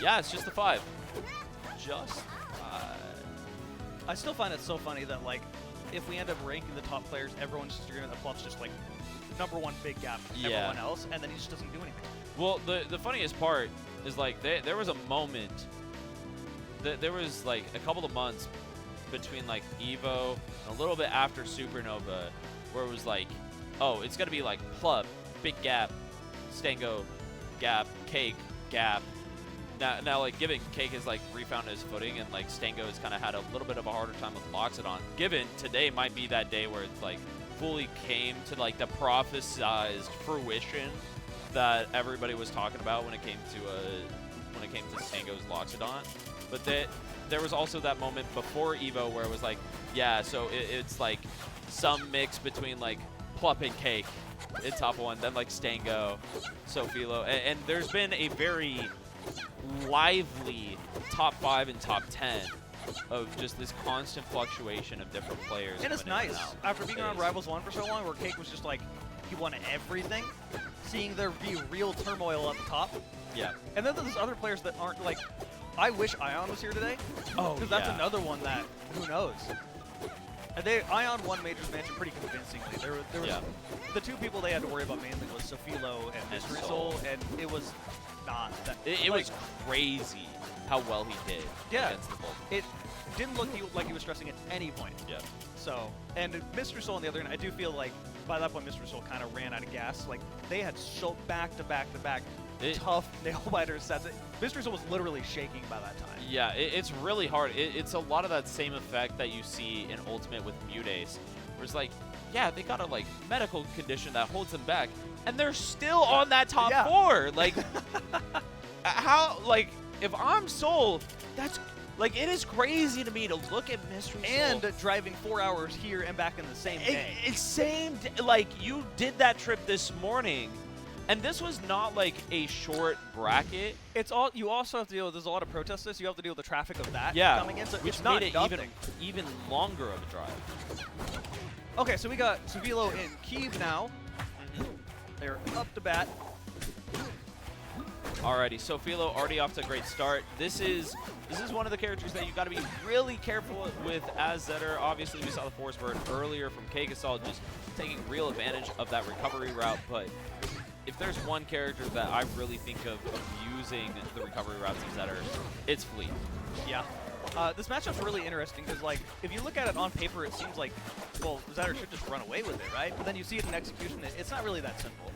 Yeah, it's just the 5. Just I still find it so funny that, like, if we end up ranking the top players, everyone's just agreeing that Fluff's just, like, #1 big gap from everyone else, and then he just doesn't do anything. Well, the funniest part is, like, there was a moment, there was, like, a couple of months between, like, Evo and a little bit after Supernova where it was like, oh, it's going to be, like, Plup, big gap, Stango, gap, Cake, gap. Now, like, given Cake has, like, refound his footing and, like, Stango has kind of had a little bit of a harder time with Loxodon. Given today might be that day where it's, like, fully came to, like, the prophesized fruition that everybody was talking about when it came to Stango's Loxodon. But there was also that moment before Evo where it was like, yeah, so it's, like, some mix between, like, Plup and Cake in top 1, then, like, Stango, Sophilo. And there's been a very lively top 5 and top 10 of just this constant fluctuation of different players. And it's nice, after being around Rivals 1 for so long, where Cake was just like, he won everything, seeing there be real turmoil at the top. Yeah. And then there's other players that aren't, like, I wish Ion was here today. Oh, because that's another one that, who knows. And Ion won Majors Mansion pretty convincingly. There was the two people they had to worry about mainly was Sophilo and Mystery Soul, and it was not that. It was crazy how well he did against the Bull. It didn't look like he was stressing at any point. Yeah. So, and Mystery Soul on the other end, I do feel like by that point Mystery Soul kind of ran out of gas. Like, they had so back-to-back tough nail-biter sets. Mystery Soul was literally shaking by that time. Yeah, it's really hard. It's a lot of that same effect that you see in Ultimate with Mutace, where it's like, yeah, they got a, like, medical condition that holds them back, and they're still on that top 4. Like, how, like, if I'm Soul, that's, like, it is crazy to me to look at Mystery Soul. And driving 4 hours here and back in the same day. Like, you did that trip this morning, and this was not, like, a short bracket. It's all, you also have to deal with, there's a lot of protests, you have to deal with the traffic of that coming in, so which it's not made it even longer of a drive. Okay, so we got Sophilo in Kyiv now. They're up to bat. Alrighty, Sophilo already off to a great start. This is one of the characters that you got to be really careful with as Zetter. Obviously, we saw the Force Bird earlier from Kegasol just taking real advantage of that recovery route, but if there's one character that I really think of using the recovery routes of Zetter, it's FLE. Yeah. This matchup's really interesting because, like, if you look at it on paper, it seems like, well, Zetter should just run away with it, right? But then you see it in execution, it's not really that simple.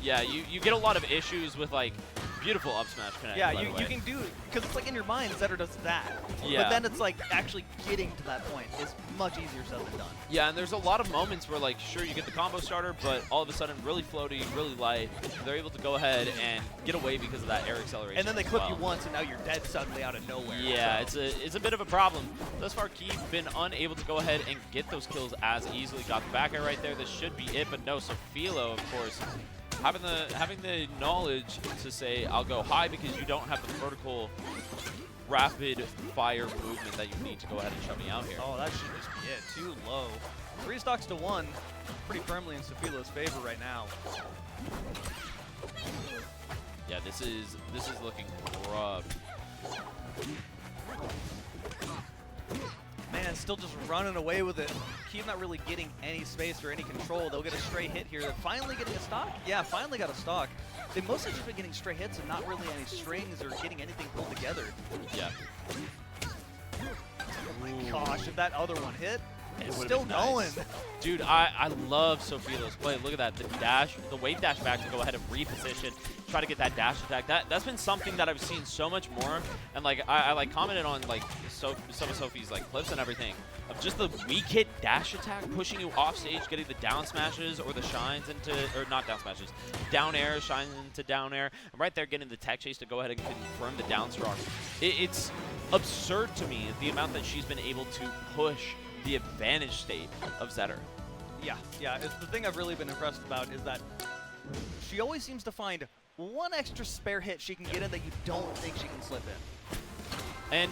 Yeah, you get a lot of issues with, like, beautiful up smash connect. Yeah, you can do, because it's like in your mind, Zetter does that. Yeah. But then it's like actually getting to that point is much easier said than done. Yeah, and there's a lot of moments where, like, sure, you get the combo starter, but all of a sudden, really floaty, really light, they're able to go ahead and get away because of that air acceleration. And then they clip you once, and now you're dead suddenly out of nowhere. Yeah, so it's a bit of a problem. Thus far, Kyiv been unable to go ahead and get those kills as easily. Got the back air right there. This should be it, but no. Sophilo, of course, having the knowledge to say, I'll go high because you don't have the vertical rapid fire movement that you need to go ahead and shut me out here. Oh, that should just be it. Too low. 3 stocks to 1. Pretty firmly in Sophilo's favor right now. Yeah, this is looking rough. Man, still just running away with it. Kyiv not really getting any space or any control. They'll get a stray hit here. They're finally getting a stock. Yeah, finally got a stock. They've mostly just been getting stray hits and not really any strings or getting anything pulled together. Yeah. Oh my gosh, if that other one hit, it's still nice. going. Dude, I love Sophilo's play. Look at that. The dash, the wave dash back to go ahead and reposition, try to get that dash attack. That's been something that I've seen so much more. And like I like commented on like some of Sophie's like clips and everything of just the weak hit dash attack, pushing you off stage, getting the down smashes or the shines into, or not down smashes, down air, shines into down air. And right there getting the tech chase to go ahead and confirm the down strong. It's absurd to me the amount that she's been able to push the advantage state of Zetter. Yeah, it's the thing I've really been impressed about is that she always seems to find one extra spare hit she can get in that you don't think she can slip in. And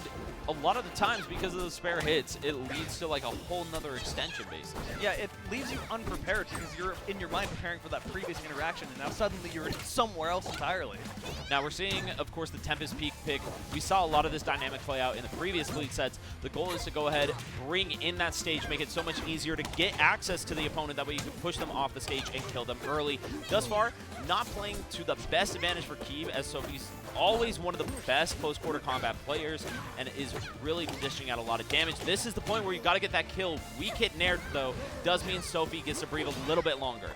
a lot of the times, because of the spare hits, it leads to like a whole nother extension, basically. Yeah, it leaves you unprepared because you're in your mind preparing for that previous interaction, and now suddenly you're somewhere else entirely. Now we're seeing, of course, the Tempest Peak pick. We saw a lot of this dynamic play out in the previous Fleet sets. The goal is to go ahead, bring in that stage, make it so much easier to get access to the opponent. That way you can push them off the stage and kill them early. Thus far, not playing to the best advantage for Keeb, as Sophie's always one of the best close quarter combat players and is really dishing out a lot of damage. This is the point where you got to get that kill. Weak hit Nair, though, does mean Sophie gets to breathe a little bit longer.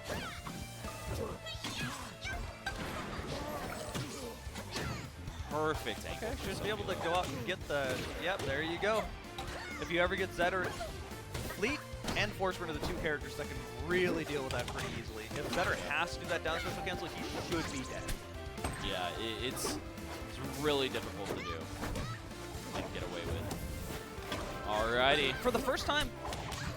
Perfect. Okay, should be able to go out and get the, yep, there you go. If you ever get ZET or Fleet and Forceman are the two characters that can really deal with that pretty easily. If ZET has to do that down special cancel, he should be dead. Yeah, it's really difficult to do and get away with. Alrighty. For the first time,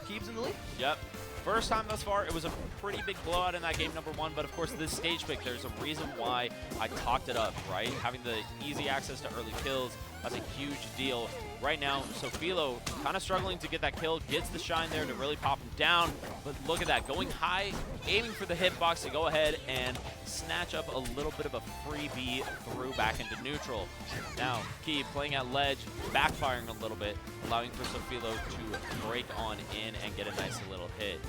Keeb's in the lead. Yep. First time thus far. It was a pretty big blowout in that game number 1, but of course this stage pick, there's a reason why I talked it up, right? Having the easy access to early kills, that's a huge deal. Right now, Sophilo kind of struggling to get that kill, gets the shine there to really pop him down, but look at that, going high, aiming for the hitbox to go ahead and snatch up a little bit of a freebie through back into neutral. Now, Keeb playing at ledge, backfiring a little bit, allowing for Sophilo to break on in and get a nice little hit.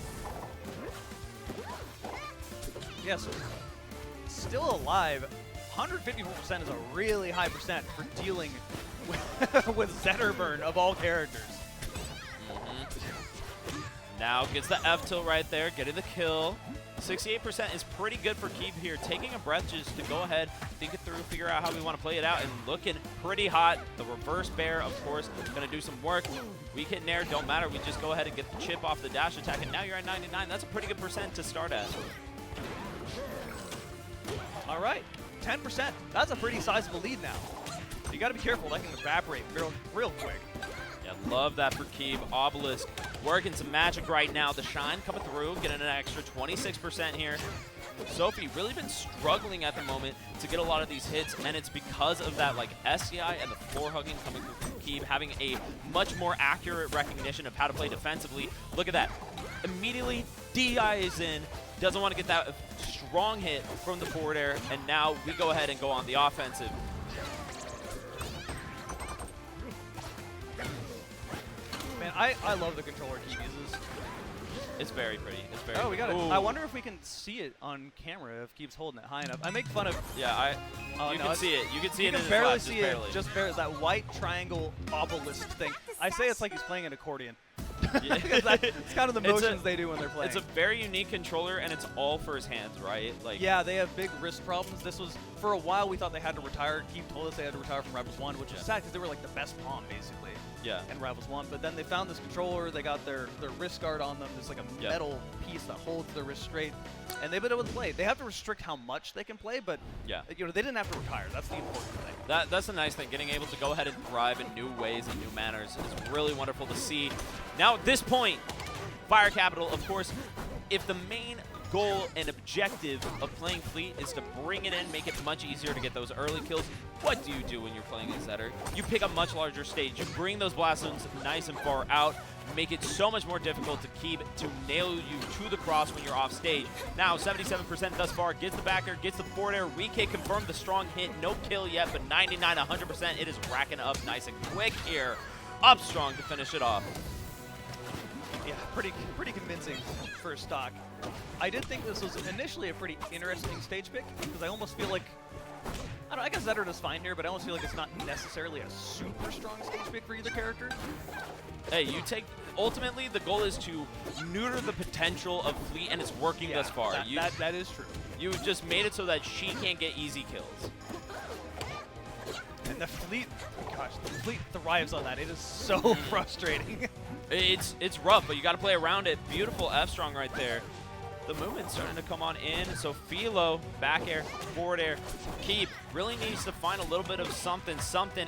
Yes, still alive. 154% is a really high percent for dealing with Zetterburn of all characters. Now gets the F tilt right there, getting the kill. 68% is pretty good for Keeb here. Taking a breath just to go ahead, think it through, figure out how we want to play it out, and looking pretty hot. The reverse bear, of course, going to do some work. Weak hit Nair, don't matter. We just go ahead and get the chip off the dash attack, and now you're at 99. That's a pretty good percent to start at. All right, 10%. That's a pretty sizable lead now. You got to be careful. That can evaporate real quick. Yeah, love that for Keeb. Obelisk working some magic right now. The shine coming through, getting an extra 26% here. Sophie really been struggling at the moment to get a lot of these hits, and it's because of that like SCI and the floor hugging coming through from Keeb, having a much more accurate recognition of how to play defensively. Look at that. Immediately, DI is in. Doesn't want to get that strong hit from the forward air, and now we go ahead and go on the offensive. Man, I love the controller Keeb uses. It's very pretty. It's very Oh, we got it. Ooh. I wonder if we can see it on camera if Keeb's holding it high enough. I make fun of... Yeah, you no, can see it. You can see it in his barely lap, see just barely. it. Just barely. That white triangle obelisk thing. I say it's like he's playing an accordion. Yeah. It's kind of the motions they do when they're playing. It's a very unique controller, and it's all for his hands, right? Like, yeah, they have big wrist problems. This was, for a while, we thought they had to retire. Keeb told us they had to retire from Rivals 1, which is sad because they were like the best pawn, basically. Yeah. And Rivals 1, but then they found this controller, they got their wrist guard on them, there's like a metal piece that holds their wrist straight, and they've been able to play. They have to restrict how much they can play, but yeah, they didn't have to retire. That's the important thing. That's the nice thing, getting able to go ahead and thrive in new ways and new manners is really wonderful to see. Now at this point, Fire Capital, of course, if the main goal and objective of playing Fleet is to bring it in, make it much easier to get those early kills, what do you do when you're playing a Zetter? You pick a much larger stage. You bring those blast zones nice and far out, make it so much more difficult to keep to nail you to the cross when you're off stage. Now, 77% thus far, gets the backer, gets the forward air, re-kick, confirmed the strong hit, no kill yet, but 99, 100%, it is racking up nice and quick here. Up strong to finish it off. Yeah, pretty convincing first stock. I did think this was initially a pretty interesting stage pick because I almost feel like, I don't know, I guess Zetter does fine here, but I almost feel like it's not necessarily a super strong stage pick for either character. Hey, you take, ultimately the goal is to neuter the potential of Fleet, and it's working thus far. That is true. You just made it so that she can't get easy kills. And the Fleet, gosh, the Fleet thrives on that. It is so frustrating. It's rough, but you got to play around it. Beautiful F-strong right there. The movement's starting to come on in. So Philo, back air, forward air. Keeb really needs to find a little bit of something,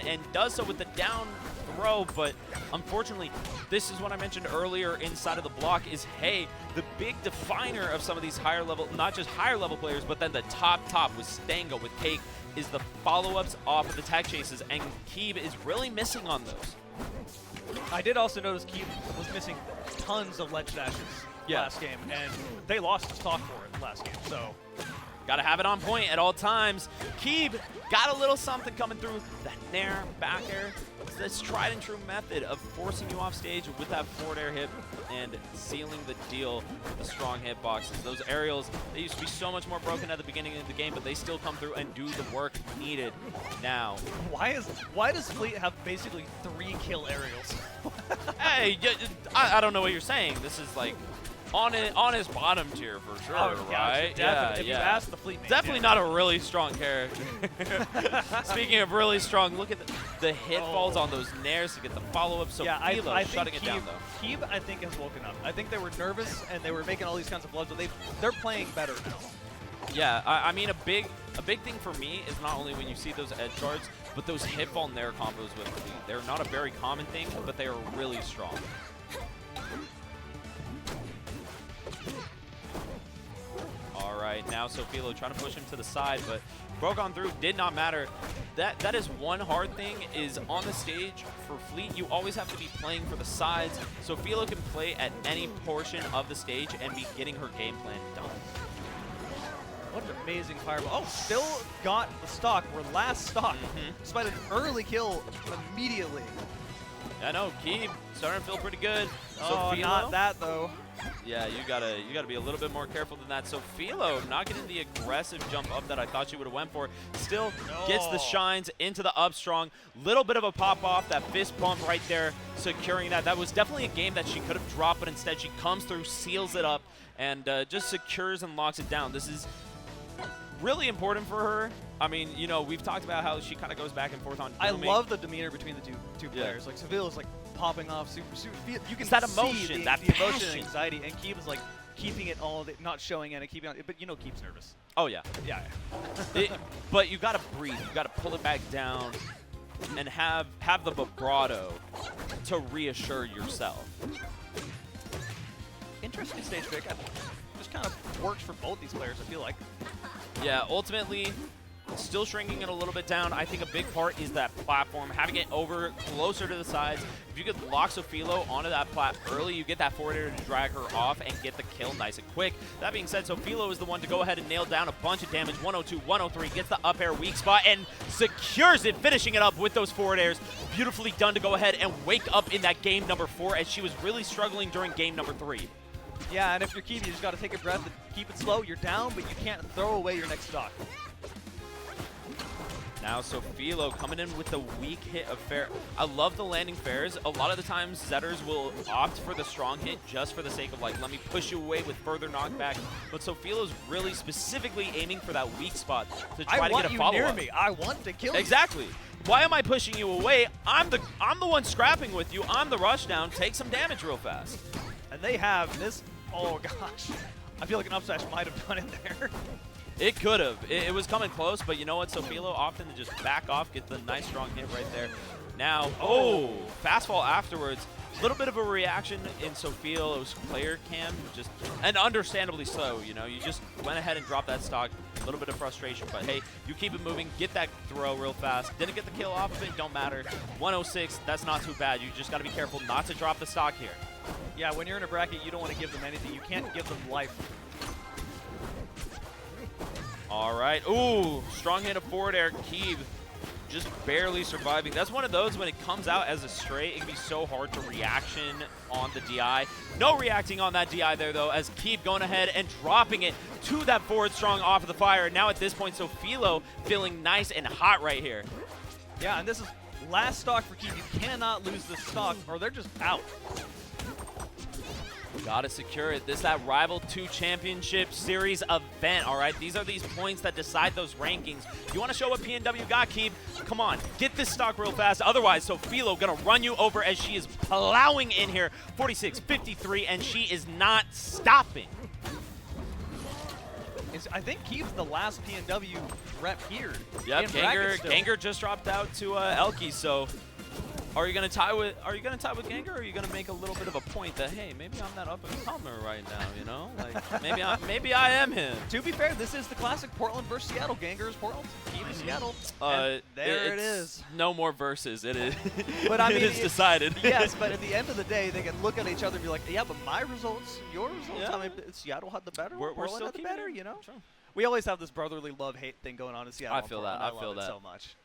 and does so with the down throw, but unfortunately, this is what I mentioned earlier inside of the block is, hey, the big definer of some of these higher level, not just higher level players, but then the top with Stango, with Cake, is the follow-ups off of the tech chases, and Keeb is really missing on those. I did also notice Keeb was missing tons of ledge dashes last game, and they lost the stock for it last game, so. Gotta have it on point at all times. Keeb got a little something coming through. That nair, back air. It's this tried and true method of forcing you off stage with that forward air hit and sealing the deal with the strong hitboxes. Those aerials, they used to be so much more broken at the beginning of the game, but they still come through and do the work needed now. Why does Fleet have basically 3 kill aerials? Hey, I don't know what you're saying. This is like on his bottom tier for sure, right? Yeah, if you ask the Fleet main, definitely not a really strong character. Speaking of really strong, look at the hit falls on those nairs to get the follow-up. So Sophilo I shutting think it down though. Keeb, I think, has woken up. I think they were nervous and they were making all these kinds of bloods, but they're playing better now. Yeah, I mean a big thing for me is not only when you see those edge guards, but those hit fall nair combos with Fleet. They're not a very common thing, but they are really strong. Alright, now Sophilo trying to push him to the side, but broke on through, did not matter. That is one hard thing, is on the stage for Fleet, you always have to be playing for the sides. Sophilo can play at any portion of the stage and be getting her game plan done. What an amazing fireball. Oh, still got the stock. We're last stock, despite an early kill immediately. I know, Keeb starting to feel pretty good. Oh, Sophilo, not that though. Yeah, you gotta be a little bit more careful than that. Sophilo not getting the aggressive jump up that I thought she would have went for. Still gets the shines into the up strong. Little bit of a pop off, that fist bump right there, securing that. That was definitely a game that she could have dropped, but instead she comes through, seals it up, and just secures and locks it down. This is really important for her. I mean, you know, we've talked about how she kind of goes back and forth on dooming. I love the demeanor between the two players. Like, Sophilo's like popping off super. You can it's that see emotion, the emotion passion. and anxiety, and Keeb is like keeping it all, not showing it and keeping it. But you know, Keeb's nervous. Oh yeah, Yeah. but you gotta breathe. You gotta pull it back down and have the vibrato to reassure yourself. Interesting stage pick. Just kind of works for both these players, I feel like. Yeah, ultimately, still shrinking it a little bit down. I think a big part is that platform, having it over closer to the sides. If you could lock Sophilo onto that plat early, you get that forward air to drag her off and get the kill nice and quick. That being said, Sophilo is the one to go ahead and nail down a bunch of damage. 102, 103, gets the up air weak spot and secures it, finishing it up with those forward airs. Beautifully done to go ahead and wake up in that game number 4, as she was really struggling during game number 3. Yeah, and if you're Keeb, you just got to take a breath and keep it slow. You're down, but you can't throw away your next stock. Now Sophilo coming in with the weak hit of fair. I love the landing fairs. A lot of the times Zetters will opt for the strong hit just for the sake of like, let me push you away with further knockback. But Sophilo's really specifically aiming for that weak spot to try to get a follow-up. I want you near me. I want to kill you. Exactly. Why am I pushing you away? I'm the one scrapping with you. I'm the rush down. Take some damage real fast. And they have this. Oh gosh, I feel like an up smash might have done it there. It could have. It was coming close, but you know what? Sophilo opting to just back off, get the nice strong hit right there. Now, fast fall afterwards. A little bit of a reaction in Sophilo's player cam, just, and understandably so, you know. You just went ahead and dropped that stock. A little bit of frustration, but hey, you keep it moving, get that throw real fast. Didn't get the kill off of it, don't matter. 106, that's not too bad. You just got to be careful not to drop the stock here. Yeah, when you're in a bracket, you don't want to give them anything. You can't give them life. All right. Ooh, strong hit of forward air. Keeb just barely surviving. That's one of those when it comes out as a straight, it can be so hard to reaction on the DI. No reacting on that DI there, though, as Keeb going ahead and dropping it to that forward strong off of the fire. Now at this point, Sophilo feeling nice and hot right here. Yeah, and this is last stock for Keeb. You cannot lose this stock or they're just out. Gotta secure it. This is that Rival 2 Championship Series event, all right? These are these points that decide those rankings. You want to show what PNW got, Keeb? Come on, get this stock real fast. Otherwise, Sophilo gonna run you over as she is plowing in here. 46, 53, and she is not stopping. I think Keeb's the last PNW rep here. Yep, Ganger just dropped out to Elky, so Are you gonna tie with Gengar, or are you gonna make a little bit of a point that, hey, maybe I'm that up and comer right now, you know? Like maybe I am him. To be fair, this is the classic Portland versus Seattle. Gengar is Portland, Team is Seattle. And there it is. No more versus. It is. But I mean, it's decided. Yes, but at the end of the day, they can look at each other and be like, yeah, but my results, your results. Yeah. I mean, Seattle had the better. We're Portland still had the keeping better, it. you know. True. We always have this brotherly love-hate thing going on in Seattle. I feel that. I feel love it that so much.